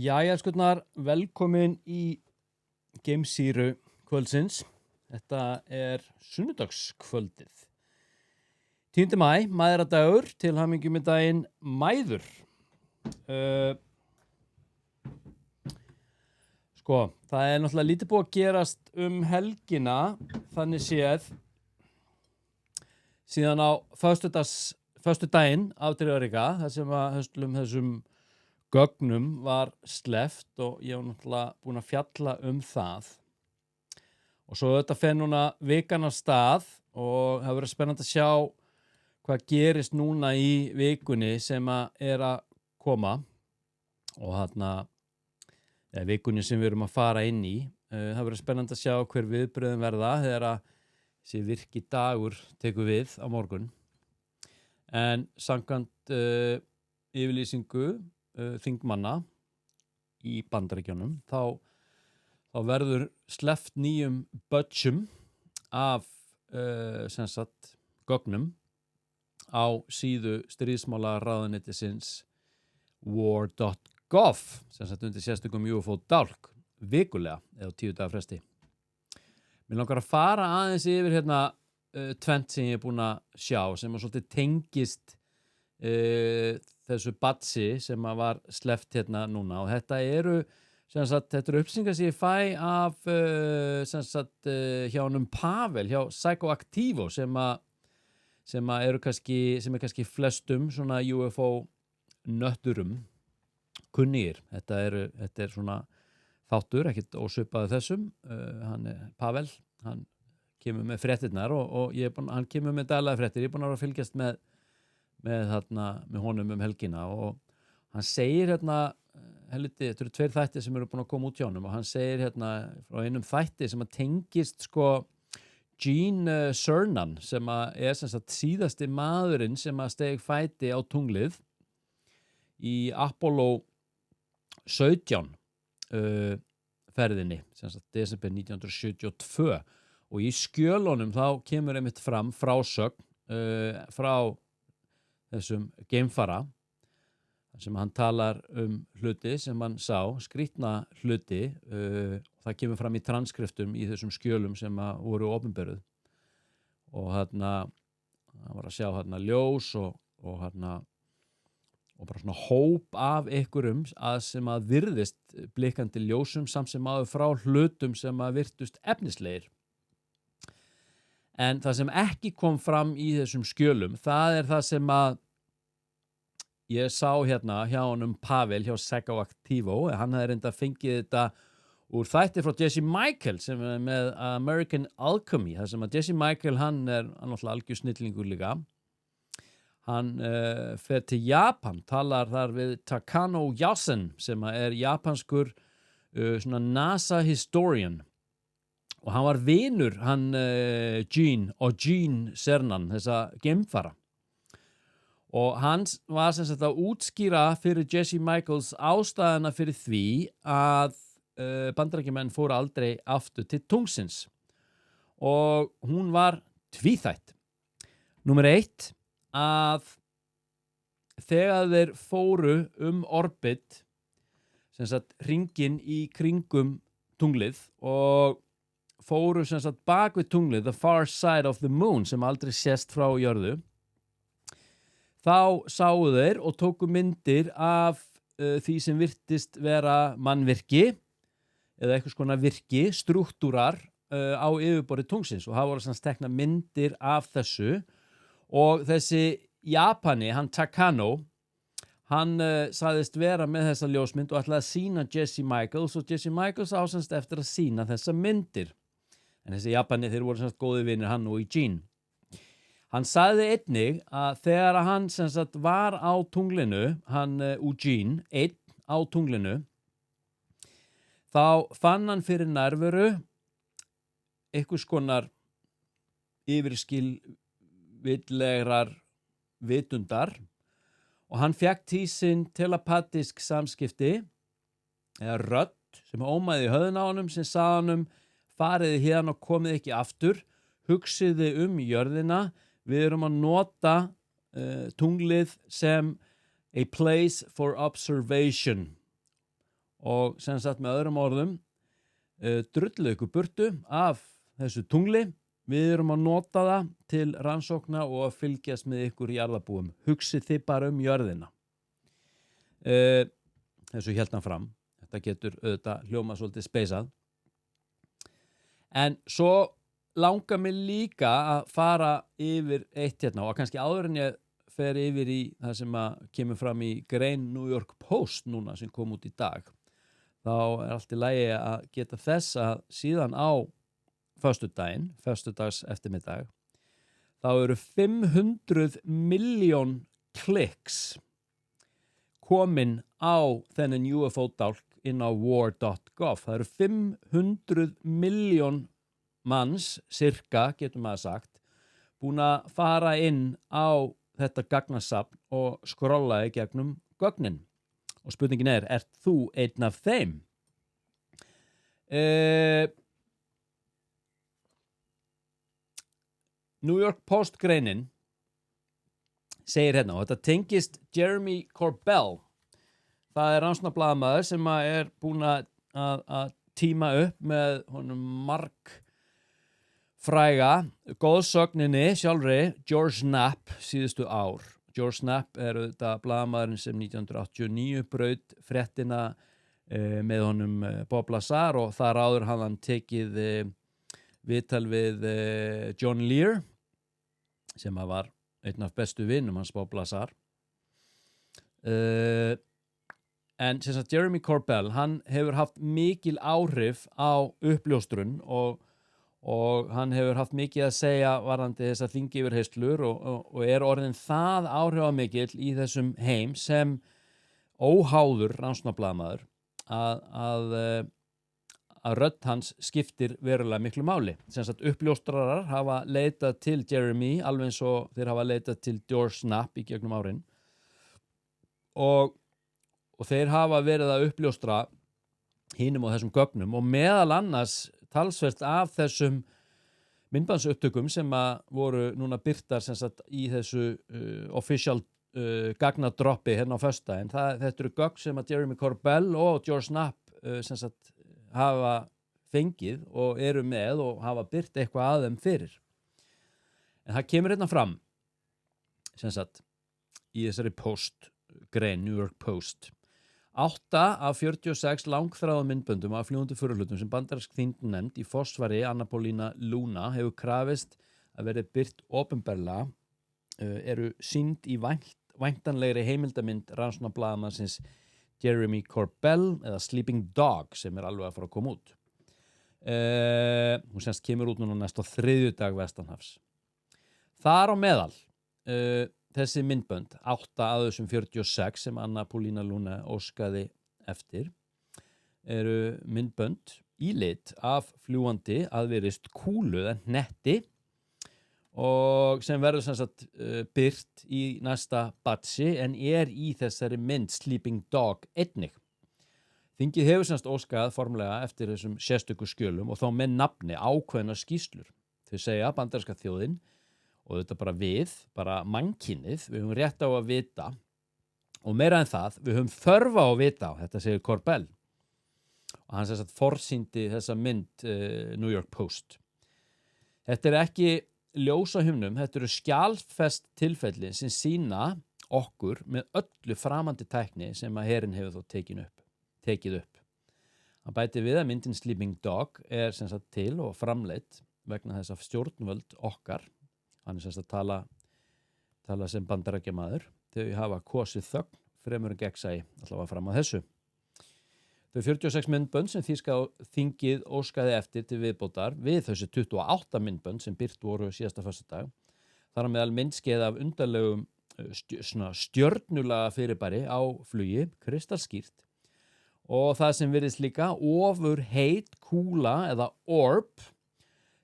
Jæja, skutnar, velkomin í Geimsýru kvöldsins. Þetta sunnudagskvöldið. 10. maí, mæðradagur, til hamingju með daginn mæður. Það náttúrulega lítið búið að gerast helgina, þannig séð, síðan á föstudaginn afdrifjarika, þar sem að þessum gögnum var sleppt og ég var náttúrulega búin að fjalla það. Og svo þetta fer núna vikan af stað og það verður spennandi að sjá hvað gerist núna í vikunni sem að koma og vikunni sem við erum að fara inn í. Það verður spennandi að sjá hver viðbröðin verða þegar að þessi virki dagur tekur við á morgun. En samkvæmt yfirlýsingu þingmanna í Bandaríkjunum þá verður sleppt nýjum budgum af gögnum á síðu stríðsmálaráðuneytisins war.gov undir sérstökum UFO-dálk vikulega eða 10 daga fresti. Mér langar að fara aðeins yfir tvennt sem ég er búin að sjá sem svolítið tengist þessu batsi sem var sleppt núna og þetta eru upplýsingar sem ég fæ af hjá honum Pavel hjá Psychoactivo sem er kannski flestum svona UFO nötturum kunnir. Þetta er svona þáttur, ekkert ósvipaður þessum. Pavel, hann kemur með fréttirnar og hann kemur með daglega fréttir. Ég er búin að fylgjast með honum helgina og hann segir helviti, þetta eru 2 þættir sem eru búin að koma út hjá honum og hann segir frá einum þætti sem að tengist Gene Cernan sem að er síðasti maðurinn sem að steig fæti á tunglið í Apollo 17 ferðinni, desember 1972 og í skjölunum þá kemur einmitt fram frásögn frá þessum geimfara sem hann talar hluti sem hann sá, skrýtna hluti það kemur fram í transkriptum í þessum skjölum sem voru opinberuð og hann var að sjá ljós og bara svona hóp af einhverjum sem að virðist blikkandi ljósum samt sem áður frá hlutum sem að virtust efnislegir. En það sem ekki kom fram í þessum skjölum, það er það sem að ég sá hjá honum Pavel hjá Psychoactivo. Hann hafði reynda fengið þetta úr þætti frá Jesse Michael sem er með American Alchemy. Það sem að Jesse Michael, hann er náttúrulega algjör snillingur líka. Hann fer til Japan, talar þar við Takano Yasen sem er japanskur svona NASA historian. Og hann var vinur, Gene Cernan, þessa geimfara. Og hann var að útskýra fyrir Jesse Michaels ástæðuna fyrir því að Bandaríkjamenn fóru aldrei aftur til tunglsins. Og hún var tvíþætt. Númer 1, að þegar þeir fóru orbit, hringinn í kringum tunglið og fóru bak við tunglið, the far side of the moon, sem aldrei sést frá jörðu, þá sáu þeir og tóku myndir af því sem virtist vera mannvirki eða eitthvað skona virki, strúktúrar á yfirborði tunglsins og það voru tekna myndir af þessu og þessi Japani, hann Takano, hann sagðist vera með þessa ljósmynd og ætlaði að sýna Jesse Michaels og Jesse Michaels ásannst eftir að sýna þessa myndir. En þessi Japani, þeir voru góði vinir, hann og Gene. Hann sagði einnig að þegar hann var á tunglinu, hann Eugene, einn á tunglinu, þá fann hann fyrir nærveru einhvers konar yfirskilvitlegrar vitundar og hann fékk til sín telepatísk samskipti eða rödd sem ómaði í höfðinu á honum sem sagði honum fariði hérna og komið ekki aftur, hugsiði jörðina, við erum að nota tunglið sem a place for observation og sem sagt með öðrum orðum drullu ykkur burtu af þessu tungli. Við erum að nota það til rannsókna og að fylgjast með ykkur í jarðarbúum. Hugsið þið bara jörðina. Þessu hélt hann fram. Þetta getur auðvitað hljóma svolítið speysað. En svo langar mig líka að fara yfir eitt hérna og kannski áður en ég fer yfir í það sem að kemur fram í grein New York Post núna sem kom út í dag. Þá allt í lagi að geta þess að síðan á föstudags eftirmiddag, þá eru 500 milljón kliks komin á þennan UFO-dálk inn á war.gov. Það eru 500 milljón manns, cirka, getur maður sagt, búin að fara inn á þetta gagnasafn og skrolla í gegnum gögnin. Og spurningin ert þú einn af þeim? New York Post greinin segir hérna, og þetta tengist Jeremy Corbell. Það rannsóknarblaðamaður sem búin að tíma upp með honum fræga góðsögninni sjálfri George Knapp síðustu ár. George Knapp þetta blaðamaðurinn sem 1989 braut fréttina með honum Bob Lazar og þar áður hafði hann tekið viðtal við John Lear sem var einn af bestu vinum hans Bob Lazar. En sem sagt Jeremy Corbell, hann hefur haft mikil áhrif á uppljóstrun og hann hefur haft mikið að segja varðandi þessar þingyfirheyslur og orðinn það áhrifamikill í þessum heim sem óháður rannsóknarblaðamaður að rödd hans skiptir verulega miklu máli. Sem sagt uppljóstrarar hafa leitað til Jeremy alveg eins og þeir hafa leitað til George Knapp í gegnum árin og þeir hafa verið að uppljóstra hinum á þessum gögnum og meðal annars talsvert af þessum myndbandsupptökum sem voru núna birtar sem sagt í þessu official gagnadroppi hérna á föstudaginn. Þetta eru gögn sem að Jeremy Corbell og George Knapp sem sagt hafa fengið og eru með og hafa byrt eitthvað að þeim fyrir. En það kemur hérna fram sem sagt í þessari grein New York Post 8 af 46 langþráðum myndböndum af fljúgandi furðuhlutum sem bandarísk þingnefnd í forsvari Anna Paulina Luna hefur krafist að verði byrt opinberlega eru sýnd í væntanlegri heimildamynd rannsóknarblaðamannsins Jeremy Corbell eða Sleeping Dog sem alveg að fara að koma út. Hún semst kemur út núna næst á þriðjudag vestanhafs. Þar á meðal þessi myndbönd, 8 af þessum 46 sem Anna Paulina Luna óskaði eftir, eru myndbönd í lit af fljúgandi aðvirðist kúlu eða hnetti og sem verður sem sagt byrt í næsta batsi en í þessari mynd Sleeping Dog einnig. Þingið hefur sem sagt óskað formlega eftir þessum sérstöku skjölum og þá með nafni ákveðnar skýrslur. Þau segja bandaríska þjóðin og þetta bara mannkynið, við höfum rétt á að vita og meira en það, við höfum þörf á að vita á, þetta segir Corbell. Og hann sem sagt forsýndi þessa mynd New York Post. Þetta ekki ljós á himnum, þetta eru skjalfest tilfelli sem sýna okkur með öllu framandi tækni sem að herinn hefur þó tekið upp. Hann bæti við að myndin Sleeping Dog sem sagt til og framleitt vegna þess að stjórnvöld okkar, hann sem sagt tala sem bandarækjamaður, þau hafa kosið þögn fremur en gegnsæi allavega fram að þessu. Þau 46 myndbönd sem þingið óskaði eftir til viðbótar við þessi 28 myndbönd sem birt voru síðasta föstudag. Þar á meðal myndskeið af undarlegum stjörnulega fyrirbæri á flugi, kristalskýrt. Og það sem virðist líka ofurheit kúla eða orb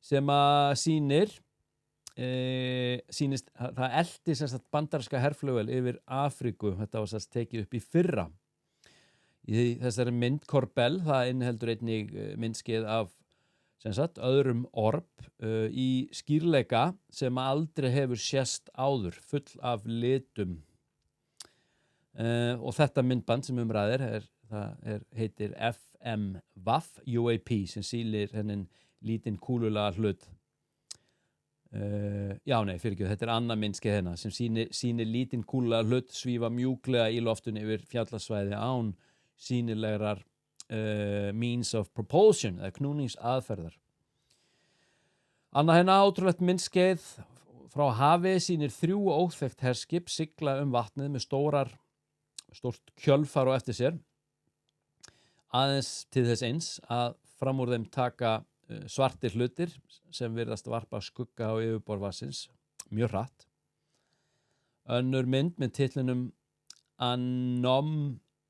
sem að sýnist, það elti sem sagt bandaríska herflugvél yfir Afríku, þetta var sem tekið upp í fyrra. Í þessari mynd Corbell, það inniheldur einnig myndskeið af sem sagt öðrum orb í skýrleika sem aldrei hefur sést áður, full af litum. Og þetta myndband sem ræðir það heitir FMVAF UAP sem sýnir hennin lítinn kúlulega hlut. Þetta annað myndskeið hérna sem sýnir lítinn kúlulega hlut svífa mjúklega í loftinu yfir fjallasvæði án sýnilegrar means of propulsion eða knúningsaðferðar. Annað hérna ótrúlegt myndskeið frá hafi sýnir 3 óþekkt herskip sigla vatnið með stórt kjölfar á eftir sér, aðeins til þess eins að fram úr þeim taka svartir hlutir sem virðast varpa skugga á yfirborð vatnsins mjög hratt. Önnur mynd með titlinum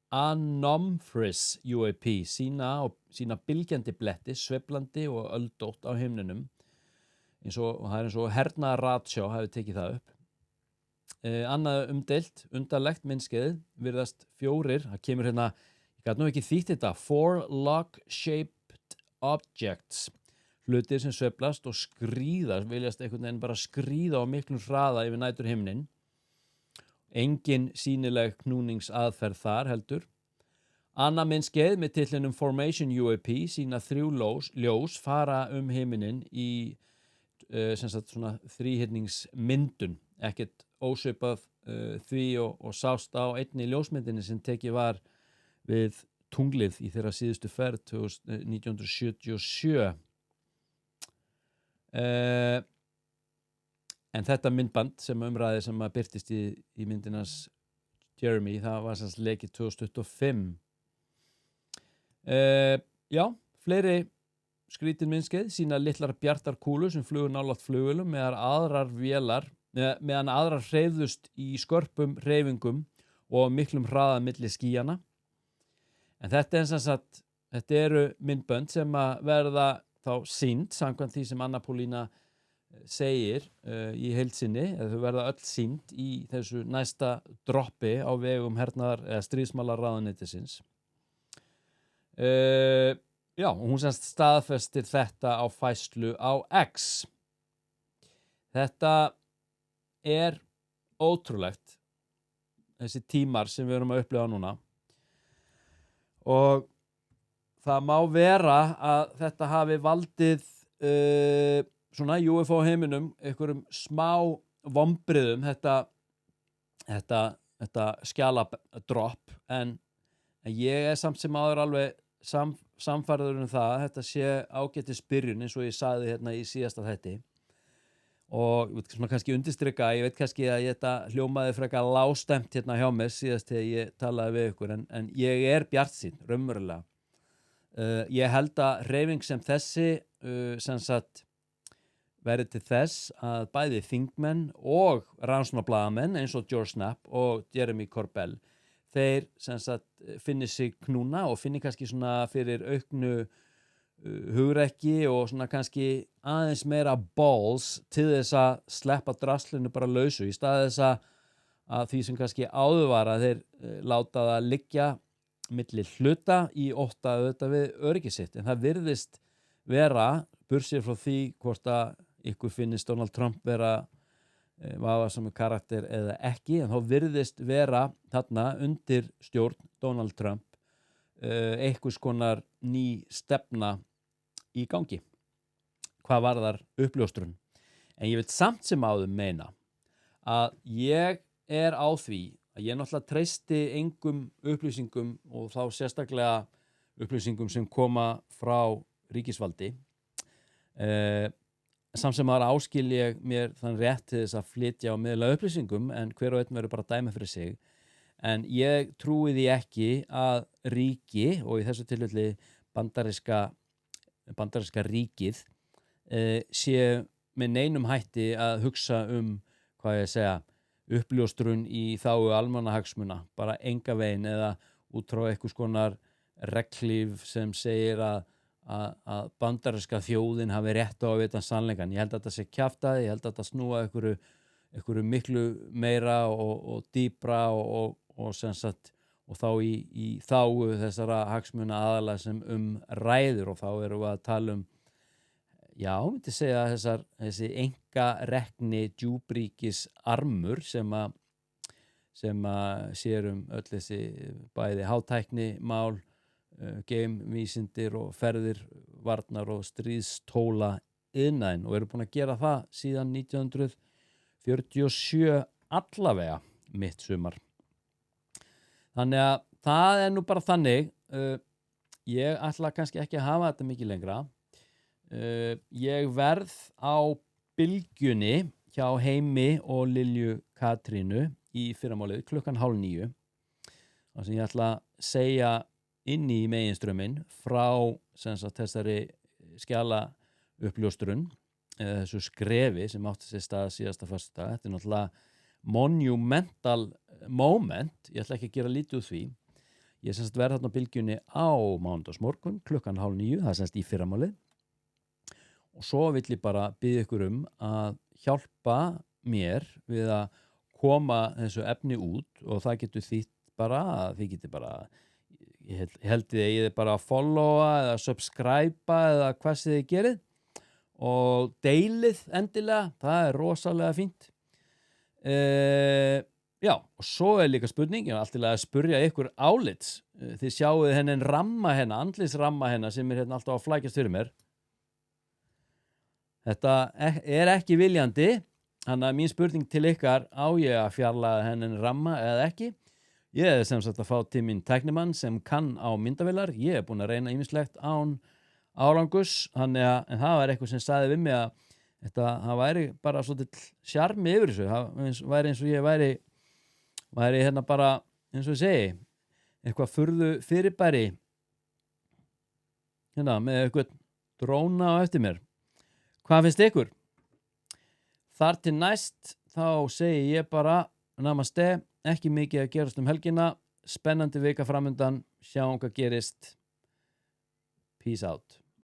Anomphris UAP sína bylgjandi bletti, sveiflandi og öldótt á himninum og það eins og hernaðarratsjá hafi tekið það upp. Annað umdeilt, undarlegt myndskeið virðast 4, það kemur hérna, ég gat nú ekki þýtt þetta, 4 log-shaped objects, hlutir sem sveiflast og skríða, viljast einhvern veginn bara skríða á miklum hraða yfir nætur himnin. Engin sýnileg knúningsaðferð þar heldur. Annað myndskeið með titlinum Formation UAP sína 3 ljós fara himinin í svona þríhyrningsmyndun, ekkert ósvipað því og sást á einni ljósmyndinni sem tekið var við tunglið í þeirra síðustu ferð 1977. En þetta myndband sem umræði sem að birtist í myndinans Jeremy, það var sem leikið 2025. Fleiri skrítin myndskeið sýna litlar bjartar kúlur sem flugu nálægt flugvélum meðan aðrar hreyfðust í skörpum hreyfingum og miklum hraða milli skýjana. En þetta eru myndbönd sem að verða þá sýnd samkvæmt því sem Anna Pálína segir í heild sinni, eða þau verða öll sýnd í þessu næsta droppi á vegum hernaðar eða stríðsmálaráðuneytisins. Og hún staðfestir þetta á færslu á X. Þetta er ótrúlegt, þessi tímar sem við erum að upplifa núna. Og það má vera að þetta hafi valdið svona UFO heiminum einhverjum smá vonbrigðum, þetta skjaladropp, en ég samt sem áður alveg samfærður það að þetta sé ágætis byrjun eins og ég sagði hérna í síðasta þætti. Og svona kannski undirstrika, ég veit kannski að þetta hljómaði frekar lágstemt hérna hjá mér síðast þegar ég talaði við ykkur, en ég bjartsýnn, raunverulega. Ég held að hreyfing sem þessi verið til þess að bæði þingmenn og rannsóknarblaðamenn eins og George Knapp og Jeremy Corbell, þeir finni sig knúna og finni kannski svona fyrir auknu hugrekki og svona kannski aðeins meira balls til þess að sleppa draslinu bara lausu í stað þess að því sem kannski áður var að þeir láta það liggja milli hluta í ótta auðvitað við öryggi sitt. En það virðist vera, burtséð frá því hvort að ykkur finnist Donald Trump vera vafasamur karakter eða ekki, en þá virðist vera þarna undir stjórn Donald Trump einhvers konar ný stefna í gangi hvað varðar uppljóstrun. En ég vil samt sem áður meina að ég á því að ég náttúrulega treysti engum upplýsingum og þá sérstaklega upplýsingum sem koma frá ríkisvaldi. Samt sem áður áskil ég mér þann rétt til þess að flytja og miðla upplýsingum, en hver og einn verður bara að dæma fyrir sig. En ég trúi því ekki að ríki, og í þessu tilfelli bandaríska ríkið, sé með neinum hætti að hugsa uppljóstrun í þágu almannahagsmuna, bara enga veginn, eða út frá einhvers konar reglíf sem segir að bandaríska þjóðin hafi rétt á að vita sannleikann. Ég held að þetta sé kjaftaði, ég held að þetta snúa einhverju miklu meira og dýpra og þá í þágu þessara hagsmuna aðalega sem ræður, og þá erum við að tala myndi segja þessi engarekni djúpríkis armur sem sem að sér öll þessi bæði hátækni mál, geimvísindir og ferðir, varnar og stríðstóla iðnaðinn og eru búin að gera það síðan 1947 allavega mitt sumar. Þannig að það nú bara þannig, ég ætla kannski ekki að hafa þetta mikið lengra. Ég verð á Bylgjunni hjá Heimi og Lilju Katrínu í fyrramálið 8:30 þar sem ég ætla að segja inn í meginströmmin frá þessari skjala uppljóstrun þessu skrefi sem átti sér stað síðasta föstudag. Þetta náttúrulega monumental moment, ég ætla ekki að gera lítið úr því. Ég verð þarna á Bylgjunni á mánudagsmorgun 8:30, það í fyrramálið og svo vill ég bara biðja ykkur að hjálpa mér við að koma þessu efni út og það getur þýtt bara að þið getur bara, ég held þið eigið bara að followa eða subscriba eða hvað sem þið gerið og deilið endilega, það rosalega fínt. Já, og svo líka spurning, ég alltaf að spurja ykkur álits. Þið sjáuð hennan ramma hennar, andlisramma hennar sem alltaf að flækjast fyrir mér. Þetta ekki viljandi, þannig að mín spurning til ykkar, á ég að fjarlæga hennan ramma eða ekki? Ég sem sagt að fá til mín tæknimann sem kann á myndavélar, ég búin að reyna ýmislegt án árangus, en það var eitthvað sem sagði við mig að það væri bara svolítið sjarmi yfir þessu, það væri eins og ég væri hérna bara, eins og ég segi, eitthvað furðu fyrirbæri, hérna með eitthvað dróna á eftir mér. Hvað finnst ykkur? Þar til næst þá segi ég bara namaste, ekki mikið að gerast helgina, spennandi vika framundan, sjáum hvað gerist. Peace out.